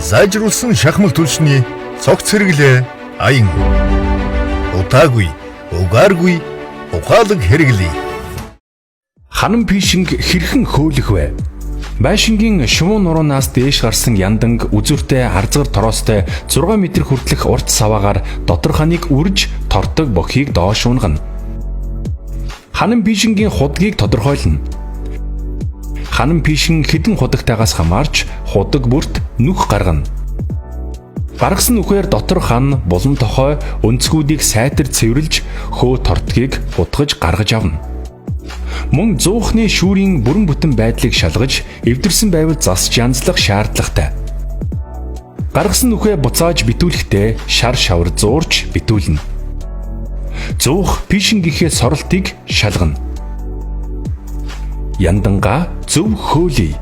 Зайжруулсан шахмал түлшний цогц хэрэглээ аян. Удаагүй, угааргүй, ухаалаг хэрэглэе. Ханан пишинг хэрхэн хөөлөх вэ? Байшингийн шувуу нуруунаас дээш гарсан янданг үзүүртэй харзгар тороостой 6 м хүртэлх урт саваагаар дотор ханыг үрж тордог бохийг доош унгана. Ханан пишингийн худгийг тодорхойлно. Ханан пишин хэдэн худагтайгаас хамаарч худаг бүрт нүх гаргана. Гаргасан нүхээр дотор хан булан тохой өнцгүүдийг сайтар цэвэрлж хөө тортгийг хутгаж гаргаж авна. Мөн зуухны шүүрийн бүрэн бүтэн байдлыг шалгаж эвдэрсэн байвал засч янзлах шаардлагатай. Гаргасан нүхээ буцааж битүүлэхдээ шар шавар зуурч битүүлнэ. Зуух пишингийнхээ соролтыг шалгана. Яндангаа зөв хөөлье.